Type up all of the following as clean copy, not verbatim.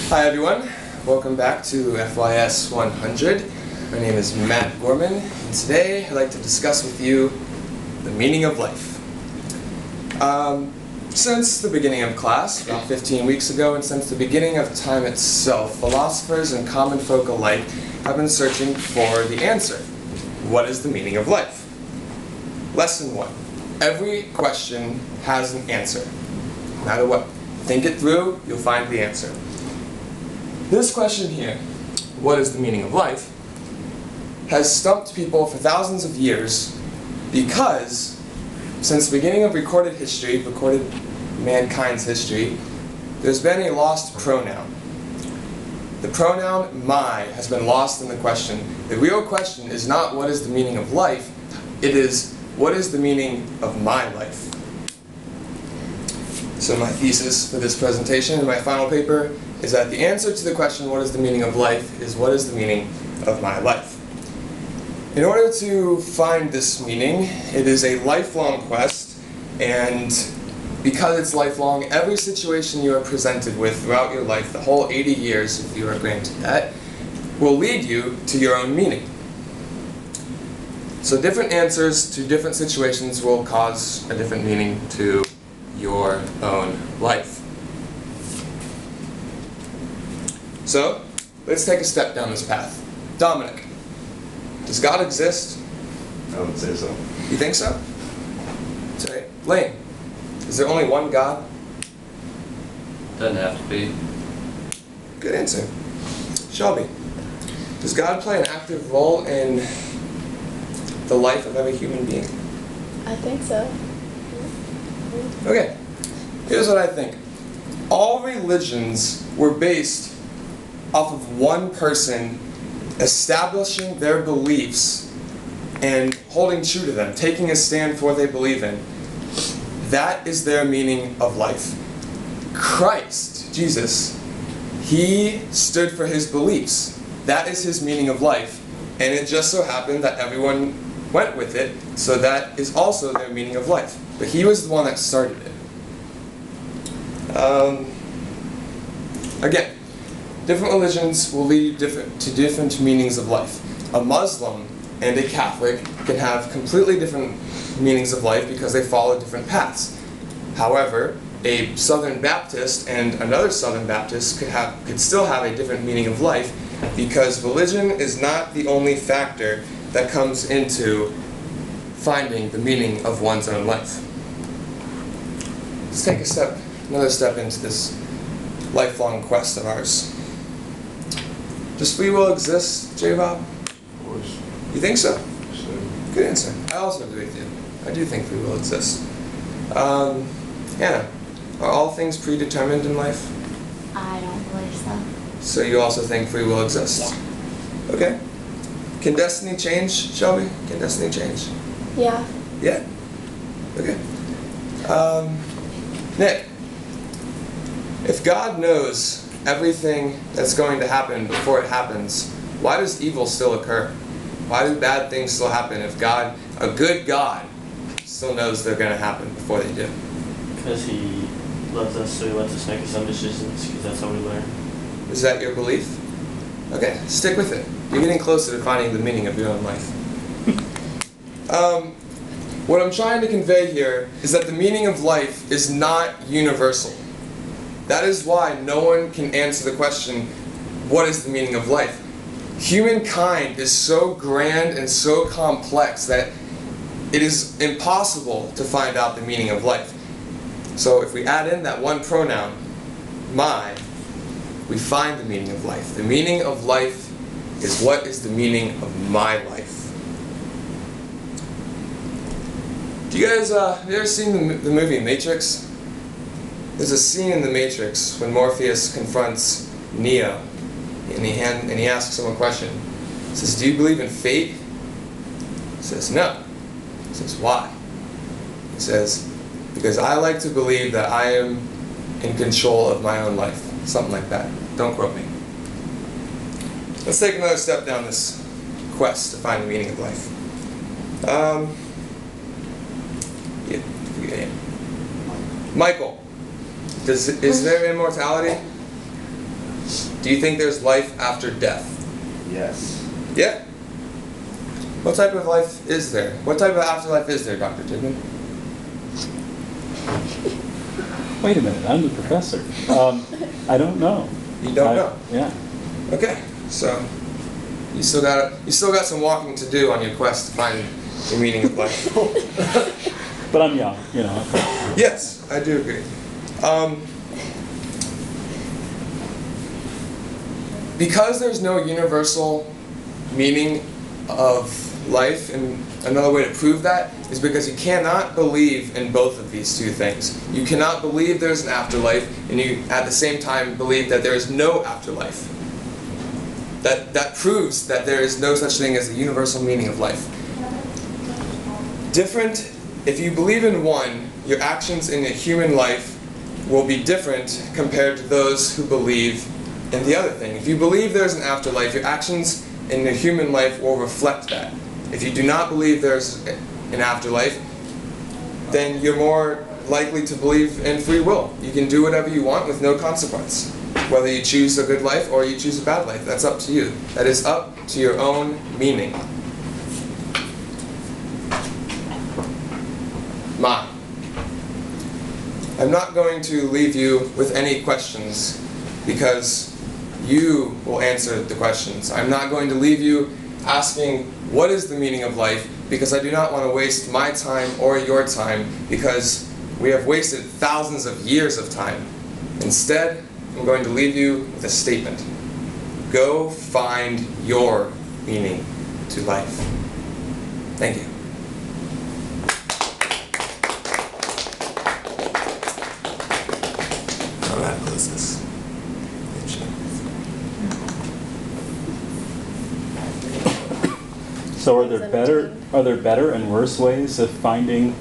Hi everyone, welcome back to FYS 100. My name is Matt Gorman, and today I'd like to discuss with you the meaning of life. Since the beginning of class, about 15 weeks ago, and since the beginning of time itself, philosophers and common folk alike have been searching for the answer. What is the meaning of life? Lesson 1. Every question has an answer. No matter what. Think it through, you'll find the answer. This question here, what is the meaning of life, has stumped people for thousands of years because since the beginning of recorded history, recorded mankind's history, there's been a lost pronoun. The pronoun my has been lost in the question. The real question is not what is the meaning of life, it is what is the meaning of my life. So my thesis for this presentation and my final paper is that the answer to the question what is the meaning of life is what is the meaning of my life. In order to find this meaning, it is a lifelong quest, and because it's lifelong, every situation you are presented with throughout your life, the whole 80 years if you are granted that, will lead you to your own meaning. So different answers to different situations will cause a different meaning to your own life. So, let's take a step down this path. Dominic, does God exist? I would say so. You think so? Say, Lane, is there only one God? Doesn't have to be. Good answer. Shelby, does God play an active role in the life of every human being? I think so. Okay, here's what I think. All religions were based off of one person establishing their beliefs and holding true to them, taking a stand for what they believe in. That is their meaning of life. Christ, Jesus, he stood for his beliefs. That is his meaning of life. And it just so happened that everyone went with it, so that is also their meaning of life. But he was the one that started it. Again, different religions will lead to different meanings of life. A Muslim and a Catholic can have completely different meanings of life because they follow different paths. However, a Southern Baptist and another Southern Baptist could still have a different meaning of life because religion is not the only factor that comes into finding the meaning of one's own life. Let's take another step into this lifelong quest of ours. Does free will exist, J-Rob? Of course. You think so? So, Good answer. I also agree with you. I do think free will exists. Hannah, are all things predetermined in life? I don't believe so. So you also think free will exists? Yeah. Okay. Can destiny change, Shelby? Can destiny change? Yeah. Yeah? Okay. Nick, if God knows everything that's going to happen before it happens, why does evil still occur? Why do bad things still happen if God, a good God, still knows they're going to happen before they do? Because he loves us, so he lets us make his own decisions, because that's how we learn. Is that your belief? Okay, stick with it. You're getting closer to finding the meaning of your own life. What I'm trying to convey here is that the meaning of life is not universal. That is why no one can answer the question, what is the meaning of life? Humankind is so grand and so complex that it is impossible to find out the meaning of life. So if we add in that one pronoun, my, we find the meaning of life. The meaning of life is what is the meaning of my life. Do you guys, have you ever seen the movie Matrix? There's a scene in the Matrix when Morpheus confronts Neo, and he asks him a question. He says, do you believe in fate? He says, no. He says, why? He says, because I like to believe that I am in control of my own life. Something like that. Don't quote me. Let's take another step down this quest to find the meaning of life. Michael, is there immortality? Do you think there's life after death? Yes. Yeah. What type of life is there? What type of afterlife is there, Dr. Tidman? Wait a minute, I'm the professor. I don't know. You don't know? Yeah. Okay, so you still got some walking to do on your quest to find the meaning of life. But I'm young, you know. Yes, I do agree. Because there's no universal meaning of life, and another way to prove that is because you cannot believe in both of these two things. You cannot believe there's an afterlife, and you at the same time believe that there is no afterlife. That proves that there is no such thing as a universal meaning of life. Different, if you believe in one, your actions in a human life will be different compared to those who believe in the other thing. If you believe there's an afterlife, your actions in a human life will reflect that. If you do not believe there's an afterlife, then you're more likely to believe in free will. You can do whatever you want with no consequence. Whether you choose a good life or you choose a bad life, that's up to you. That is up to your own meaning. Mine. I'm not going to leave you with any questions because you will answer the questions. I'm not going to leave you asking what is the meaning of life because I do not want to waste my time or your time because we have wasted thousands of years of time. Instead, I'm going to leave you with a statement. Go find your meaning to life. Thank you. I'm going to close this. So are there better and worse ways of finding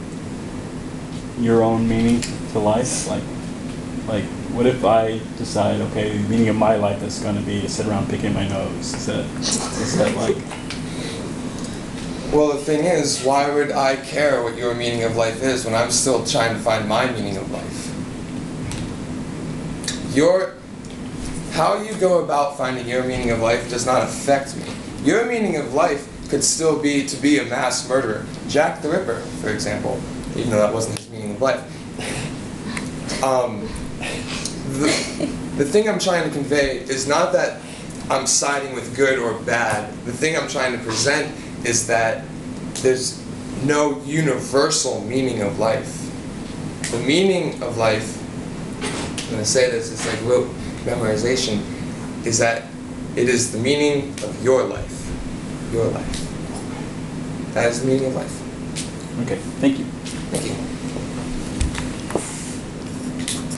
your own meaning to life? Like what if I decide, okay, the meaning of my life is going to be to sit around picking my nose? Is that like? Well, the thing is, why would I care what your meaning of life is when I'm still trying to find my meaning of life? How you go about finding your meaning of life does not affect me. Your meaning of life could still be to be a mass murderer. Jack the Ripper, for example, even though that wasn't his meaning of life. The thing I'm trying to convey is not that I'm siding with good or bad. The thing I'm trying to present is that there's no universal meaning of life. The meaning of life, I'm going to say this, it's like rote memorization, is that it is the meaning of your life. Your life. That is the meaning of life. Okay, thank you. Thank you.